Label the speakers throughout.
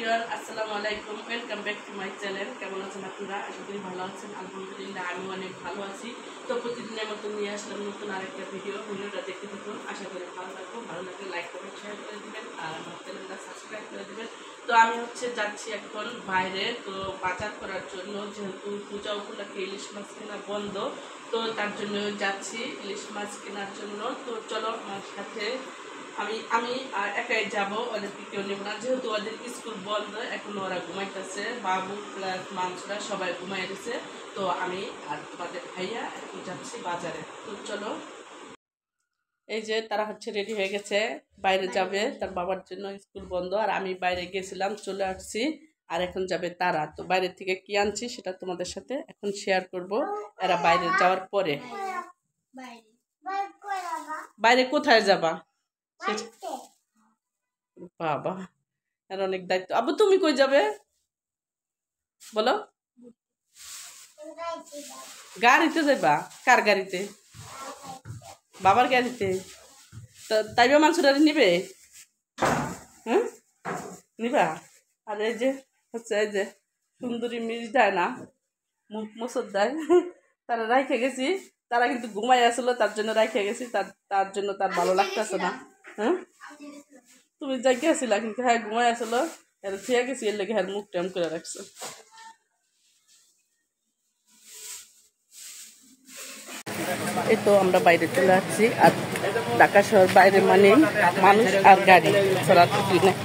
Speaker 1: Everyone আসসালামু আলাইকুম welcome back to my channel. কেমন আছেন আপনারা? আশা করি ভালো আছেন। আলহামদুলিল্লাহ আমি অনেক ভালো আছি। তো প্রতিদিনের মতো নিয়ে আসলাম নতুন আরেকটা ভিডিওটা দেখতে থাকুন। আশা করি ভালো লাগবে। ভালো লাগলে লাইক কমেন্ট শেয়ার করে দেবেন আর আমার চ্যানেলটা সাবস্ক্রাইব করে দেবেন। তো আমি যাচ্ছি এখন বাইরে তো বাজার করার জন্য, যেহেতু পূজা উপলক্ষে ইলিশ মাছ কেনা বন্ধ, তো তার জন্য যাচ্ছি ইলিশ মাছ কেনার জন্য। তো চলো আমার সাথে। আমি আমি একাই যাব, ওদেরকে কেউ নেব না, যেহেতু ওদের স্কুল বন্ধ। এখন ওরা ঘুমাইতেছে, বাবু প্লাস মানুষরা সবাই ঘুমাই গেছে। তো আমি আর তোমাদের ভাইয়া এখন যাচ্ছি বাজারে। তো চলো, এই যে তারা রেডি হয়ে গেছে, বাইরে যাবে, তার বাবার জন্য স্কুল বন্ধ। আর আমি বাইরে গেছিলাম, চলে আসছি। আর এখন যাবে তারা। তো বাইরে থেকে কি আনছি সেটা তোমাদের সাথে এখন শেয়ার করব এরা বাইরে যাওয়ার পরে। বাইরে কোথায় যাবা? বাবা, আর অনেক দায়িত্ব। আবু তুমি কই যাবে বলো? গাড়িতে যাবা? কার গাড়িতে? বাবার গাড়িতে। তো তাইবা মাংসটা নিবে? হ্যাঁ নিবা? আর এই যে এই যে সুন্দরী মিস দেয় না, মুখ মুসর দেয়, তারা রাইখে গেছি। তারা কিন্তু ঘুমাই আসলো, তার জন্য রাইখে গেছি। তার জন্য তার ভালো লাগতেছে না। হ্যাঁ তুমি যাই গেছিলা, কিন্তু হ্যাঁ ঘুমাই আসলো, এর থিয়া গেছি, এর লেগে হ্যাঁ মুখ টেম করে রাখছে। এই তো আমরা বাইরে চলে আসছি। আর ঢাকা শহর বাইরে মানে মানুষ আর গাড়ি ছাড়া কিছুই নেই।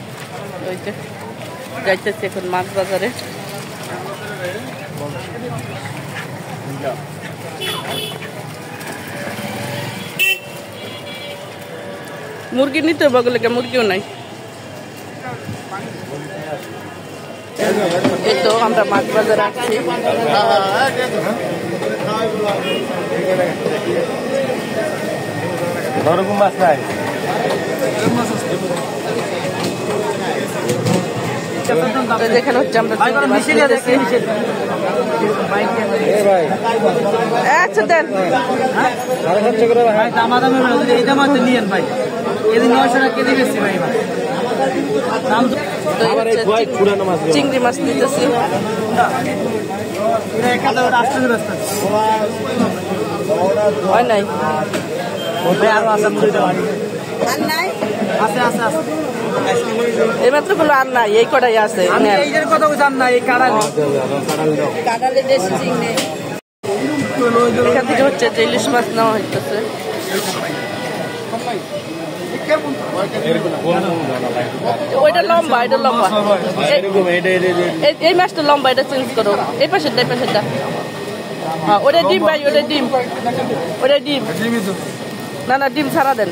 Speaker 1: ওই যে যাইতেছি এখন মাছ বাজারে। মুরগি নিতে হবে, বলে মুরগিও নাই। এই তো আমরা মাছ বাজারে আসছি।
Speaker 2: মাছ নাই,
Speaker 1: যেখানে হচ্ছে আমরা আচ্ছা দেন চিংড়ি মাছ নিতেছি। হয় নাই এইমাত্র বললো আর নাই, এই কটাই আছে। এখান থেকে হচ্ছে যে ইলিশ মাছ নেওয়া হইতেছে। ওইটা লম্বা, এটা লম্বা, এই মাছটা লম্বা, এটা চেঞ্জ করো। এই পাশেরটা, এই পাশেরটা। হ্যাঁ ওটা ডিম ভাই, ওটা ডিম, ওটা ডিম। না না ডিম ছাড়া দেন।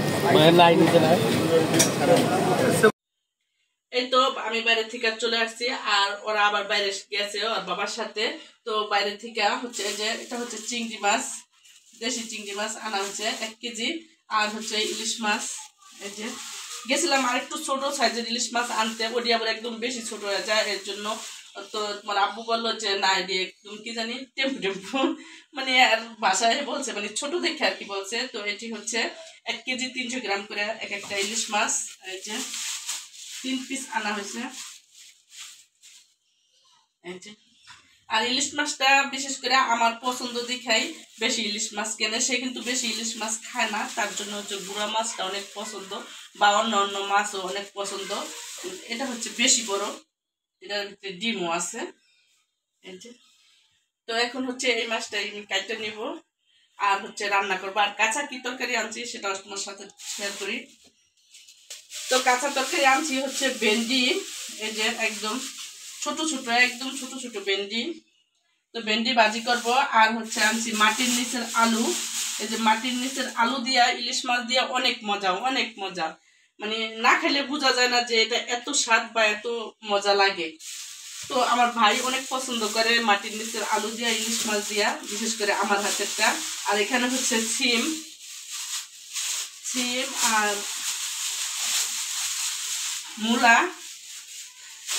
Speaker 1: এই তো আমি বাইরে থেকে চলে আসছি, আর ওরা আবার বাইরে গেছে ওর বাবার সাথে। তো বাইরে থেকে যে এটা হচ্ছে চিংড়ি মাছ, দেশি চিংড়ি মাছ আনা হচ্ছে 1 কেজি। আর ইলিশ মাছ। এই যে গেছিলাম আর একটু ছোট সাইজের ইলিশ মাছ আনতে, ওটি আবার একদম বেশি ছোট হয়ে যায়, এর জন্য। তো তোমার আব্বু বললো যে না এটি একদম কি জানি টেম্পু টেম্পু, মানে আর বাসায় বলছে, মানে ছোট দেখে আর কি বলছে। তো এটি 1 কেজি 300 গ্রাম করে এক একটা ইলিশ মাছ। এই যে 3 পিস আনা হয়েছে। এই যে আর ইলিশ মাছটা বিশেষ করে আমার পছন্দ দেখাই বেশি ইলিশ মাছ কেনে। সে কিন্তু বেশি ইলিশ মাছ খায় না, তার জন্য গুঁড়া মাছটা অনেক পছন্দ, বা অন্য অন্য মাছও অনেক পছন্দ। এটা বেশি বড়, এটার ভিতরে ডিমও আছে। এই যে তো এখন এই মাছটা আমি কাটতে নিব আর রান্না করবো। আর কাঁচা কি তরকারি আনছি সেটা তোমার সাথে শেয়ার করি। তো কাঁচা তরকারি আনছি ভেন্ডি, এই যে একদম ছোট ছোট, একদম ছোট ছোট ভেন্ডি। তো ভেন্ডি ভাজি করব। আর আনছি মাটির নিচের আলু। এই যে মাটির নিচের আলু দিয়া ইলিশ মাছ দিয়া অনেক মজা, অনেক মজা, মানে না খেলে বোঝা যায় না যে এটা এত স্বাদ বা এত মজা লাগে। তো আমার ভাই অনেক পছন্দ করে মাটির নিচের আলু দিয়া ইলিশ মাছ দিয়া, বিশেষ করে আমার হাতেরটা। আর এখানে সিম, আর মূলা,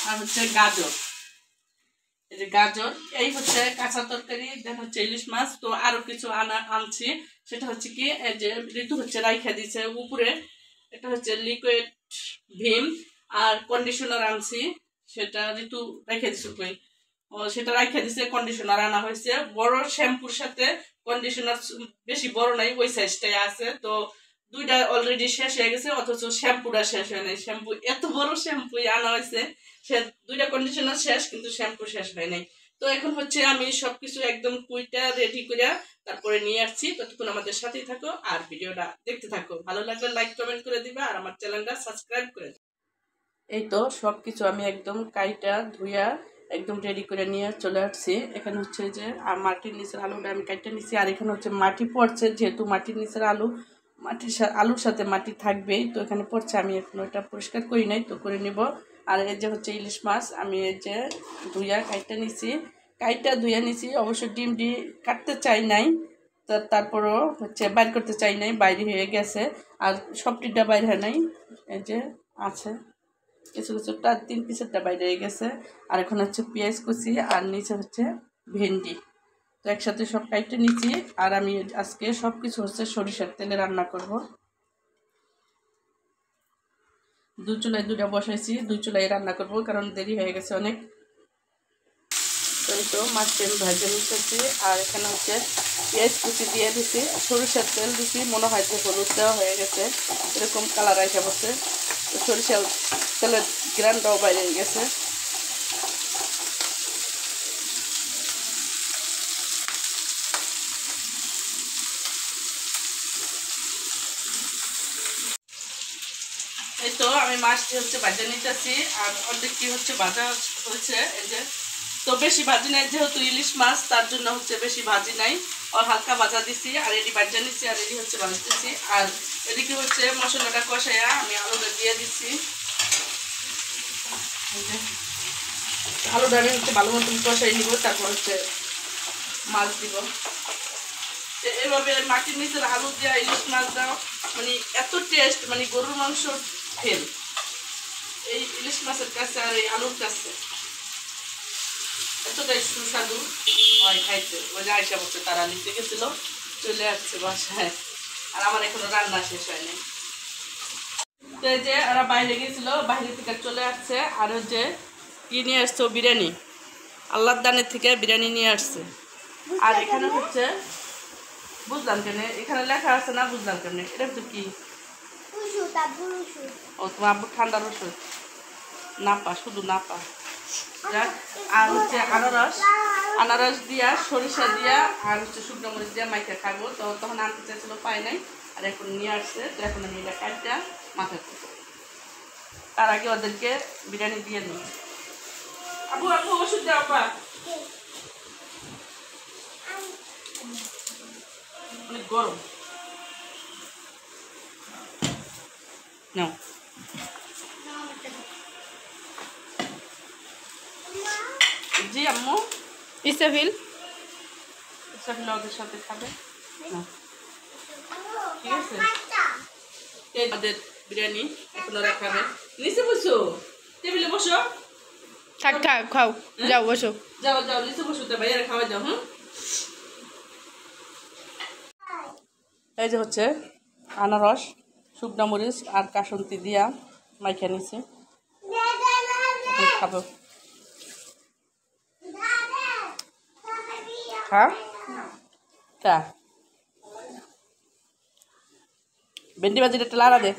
Speaker 1: আর গাজর। এই যে গাজর, এই কাঁচা তরকারি। দেন ইলিশ মাছ। তো আরো কিছু আনছি, সেটা কি এই যে ঋতু রাইখা দিচ্ছে উপরে। এটা লিকুইড ভিম আর কন্ডিশনার আনছি, সেটা ঋতু রেখে দিছে কই, ও সেটা রেখে দিছে। কন্ডিশনার আনা হয়েছে বড় শ্যাম্পুর সাথে, কন্ডিশনার বেশি বড় নাই, ওই সাইজটাই আছে। তো দুইটা অলরেডি শেষ হয়ে গেছে, অথচ শ্যাম্পুটা শেষ হয় নাই। শ্যাম্পু এত বড় শ্যাম্পু আনা হয়েছে, সে দুইটা কন্ডিশনার শেষ কিন্তু শ্যাম্পু শেষ হয় নাই। তো এখন হচ্ছে আমি সবকিছু একদম কুইটা রেডি করে তারপরে নিয়ে আসছি। ততক্ষণ আমাদের সাথেই থাকো আর ভিডিওটা দেখতে থাকো। ভালো লাগলে লাইক কমেন্ট করে দিবা আর আমার চ্যানেলটা সাবস্ক্রাইব করে দিবা। এই তো সব কিছু আমি একদম কাইটা ধুইয়া একদম রেডি করে নিয়ে চলে আসছি। এখানে হচ্ছে যে মাটির নিচের আলুটা আমি কাইটা নিচ্ছি, আর এখানে হচ্ছে মাটি পড়ছে, যেহেতু মাটির নিচের আলু আলুর সাথে মাটি থাকবেই, তো এখানে পড়ছে। আমি এখন ওটা পরিষ্কার করি নাই, তো করে নিব। আর এই যে হচ্ছে ইলিশ মাছ, আমি এই যে ধুইয়া কাইটা নিছি, কাইটা ধুইয়া নিছি। অবশ্য ডিমটি কাটতে চাই নাই, তারপরও হচ্ছে বাইর করতে চাই নাই, বাইরে হয়ে গেছে। আর সবটিটা বাইর হয় নাই, এই যে আছে কিছু কিছুটা 3 পিসেরটা বাইরে হয়ে গেছে। আর এখন হচ্ছে পেঁয়াজ কুচি, আর নিচে হচ্ছে ভেন্ডি। তো একসাথে সব কাইটে নিচ্ছি। আর আমি আজকে সব কিছু হচ্ছে সরিষার তেলে রান্না করব। দুই চুলায় দুটা বসাইছি, দুই চুলায় রান্না করব কারণ দেরি হয়ে গেছে অনেক। তো মাছটা আমি ভাজে নিতেছি। আর এখানে হচ্ছে পেঁয়াজ কুচি দিয়ে দিছি, সরিষার তেল দিছি, মনে হয় যে হলুদ দেওয়া হয়ে গেছে, এরকম কালার আইসা বসে। তো সরিষার তেলের গ্রানটাও বাইরে গেছে। এই তো আমি মাছটি হচ্ছে ভাজা নিতেছি, আর অর্ধেকটি হচ্ছে ভাজা হয়েছে। এই যে তো বেশি ভাজি নাই, যেহেতু ইলিশ মাছ তার জন্য হচ্ছে বেশি ভাজি নাই, আর হালকা ভাজা দিছি। আর এটি ভাজা নিচ্ছি, আর এটি হচ্ছে ভাজতেছি। আর এদিকে হচ্ছে মশলাটা কষাইয়া আমি আলুটা দিয়ে দিচ্ছি। আলুটা আমি হচ্ছে ভালো মতন কষাই নিব, তারপর হচ্ছে মাছ দিব। এভাবে মাটির নিচের আলু দেওয়া ইলিশ মাছ দাও, মানে এত টেস্ট, মানে গরুর মাংস ফেল এই ইলিশ মাছের কাছে আর এই আলুর কাছে, এতটাই সুস্বাদু হয় খাইতে। ওই যে আয়সা বলছে তারা নিতে গেছিল, চলে আসছে বাসায়, আর আমার এখনো রান্না শেষ হয়নি। তো এই যে ওরা বাইরে গেছিল, বাইরে থেকে চলে আসছে। আর হচ্ছে কি নিয়ে আসছো, বিরিয়ানি, আল্লাহর দানের থেকে বিরিয়ানি নিয়ে আসছে। আর এখানে হচ্ছে বুঝলাম কেন এখানে লেখা আছে না, বুঝলাম কেন এটা তো কি, ও তোমার আব্বু ঠান্ডার ওষুধ, নাপা, শুধু নাপা। আর হচ্ছে আনারস, আনারস দিয়া সরিষা দিয়া আর হচ্ছে শুকনো মরিচ দিয়া মাইকা খাবো। তো তখন আনতে চাইছিল, পাই নাই, আর এখন নিয়ে আসছে। তো এখন আমি এটা কাটটা মাথা করবো, তার আগে ওদেরকে বিরিয়ানি দিয়ে নিই। আবু আবু ওষুধ দাও আপা, অনেক গরম নাও। জি আম্মু,
Speaker 2: ইস্তাফিল
Speaker 1: ইসরাফিল ওদের সাথে খাবে না, ঠিক আছে। এই ওদের বিরিয়ানি এখন ওরা খাবে। নিচে বসো, টেবিলে বসো,
Speaker 2: থাক থাক খাও, যাও বসো।
Speaker 1: যাও যাও নিচে বসো, তো ভাইয়ারা খাওয়া যাও। হুম, এই যে হচ্ছে আনারস, শুকনা মরিচ আর কাসন্তি দিয়া মাইখা নিছে, খাবো। হ্যাঁ তা ভেন্ডি ভাজিটা একটা লাড়া দে।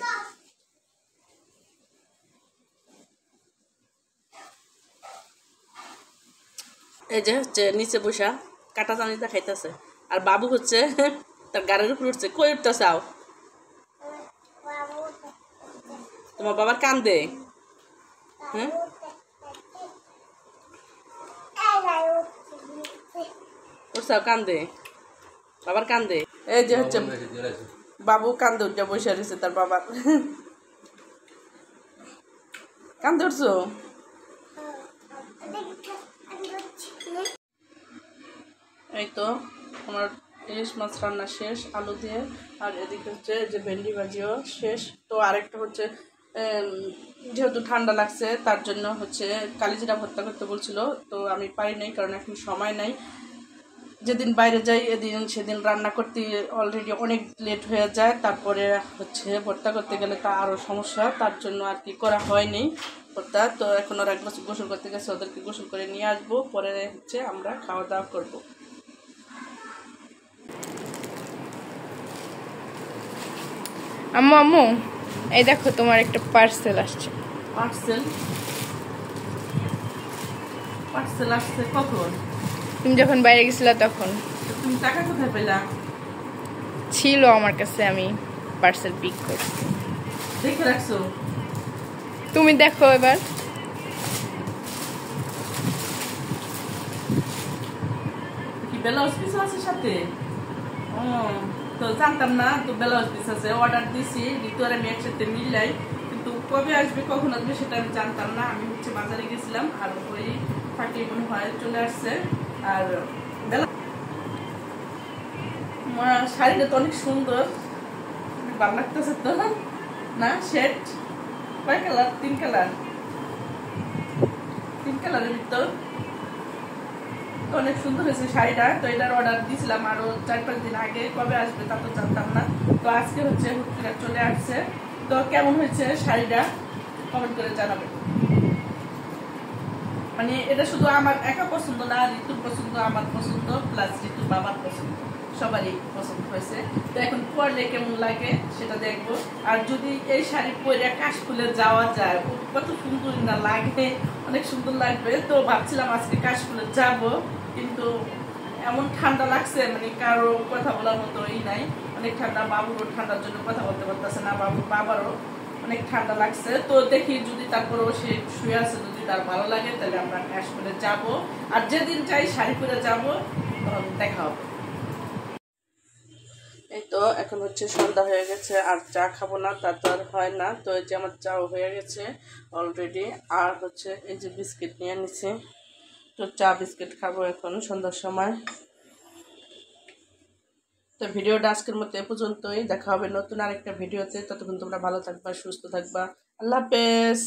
Speaker 1: এই যে হচ্ছে নিচে বসা কাটা চানিটা খাইতেছে, আর বাবু হচ্ছে তার গাড়ির উপর উঠছে। কই উঠতেছে আও, তোমার বাবার কান্দে। হ্যাঁ উঠছাও, কান্দে, বাবার কান্দে। এই যে হচ্ছে বাবু কান্দে উঠে বসে রয়েছে তার বাবার, কান্দে উঠছো। এই তো আমার ইলিশ মাছ রান্না শেষ আলু দিয়ে। আর এদিকে হচ্ছে যে ভেন্ডি ভাজিও শেষ। তো আরেকটা হচ্ছে যেহেতু ঠান্ডা লাগছে তার জন্য হচ্ছে কালিজিরা ভর্তা করতে বলছিল, তো আমি পারি নাই কারণ এখন সময় নাই। যেদিন বাইরে যাই সেদিন রান্না করতে অলরেডি অনেক লেট হয়ে যায়, তারপরে হচ্ছে ভর্তা করতে গেলে তা আরও সমস্যা, তার জন্য আর কি করা হয়নি ভর্তা। তো এখন ওরা গোসল করতে গেছে, ওদেরকে গোসল করে নিয়ে আসবো, পরে হচ্ছে আমরা খাওয়া দাওয়া করবো।
Speaker 2: আম্মু আম্মু, এই দেখো তোমার একটা পার্সেল আসছে।
Speaker 1: পার্সেল পার্সেল আসছে কখন?
Speaker 2: তুমি যখন বাইরে গেছিলা তখন
Speaker 1: তুমি টাকা কোথায় পেলা?
Speaker 2: ছিল আমার কাছে, আমি পার্সেল পিক করছি।
Speaker 1: দেখে রাখছো?
Speaker 2: তুমি দেখো এবার।
Speaker 1: কি ব্লাউজ পিস আছে সাথে? ও, তো জানতাম না তো ব্লাউজ পিস আছে। অর্ডার দিছি, ঋতু আর আমি একসাথে মিলাই, কিন্তু কবে আসবে কখন আসবে সেটা আমি জানতাম না। আমি হচ্ছে বাজারে গেছিলাম আর ওই ফাঁকে মনে হয় চলে আসছে। আর শাড়িটা তো অনেক সুন্দর, ভালো লাগতেছে তো না? শেড কয় কালার? 3 কালার, 3 কালারের ভিতর অনেক সুন্দর হয়েছে শাড়িটা। তো এটার অর্ডার দিয়েছিলাম আরো 4-5 দিন আগে, কবে আসবে তা তো জানতাম না। তো আজকে হচ্ছে হুটটা চলে আসছে। তো কেমন হয়েছে শাড়িটা কমেন্ট করে জানাবেন। মানে এটা শুধু আমার একা পছন্দ না, ঋতুর পছন্দ, আমার পছন্দ, প্লাস ঋতুর বাবার পছন্দ, সবারই পছন্দ হয়েছে। তো এখন পরলে কেমন লাগে সেটা দেখবো। আর যদি এই শাড়ি পরে কাশফুলে যাওয়া যায়, কত সুন্দর না লাগে, অনেক সুন্দর লাগবে। তো ভাবছিলাম আজকে কাশফুলে যাব, কিন্তু এমন ঠান্ডা লাগছে, মানে কারো কথা বলার মতো নাই, অনেক ঠান্ডা। বাবুরও ঠান্ডার জন্য কথা বলতে পারতেছে না, বাবারও অনেক ঠান্ডা লাগছে। তো দেখি যদি তারপরেও সে শুয়ে আছে, যদি তার ভালো লাগে তাহলে আমরা কাশফুলে যাব। আর যেদিন চাই শাড়ি পরে যাব, তখন দেখা হবে। এই তো এখন হচ্ছে সন্ধ্যা হয়ে গেছে, আর চা খাবো না তা তো আর হয় না। তো এই যে আমার চাও হয়ে গেছে অলরেডি, আর হচ্ছে এই যে বিস্কিট নিয়ে নিছি। তো চা বিস্কিট খাবো এখন সন্ধ্যার সময়। তো ভিডিওটা আজকের মতো এ পর্যন্তই, দেখা হবে নতুন আরেকটা ভিডিওতে। ততক্ষণ তোমরা ভালো থাকবা, সুস্থ থাকবা। আল্লাহ হাফেজ।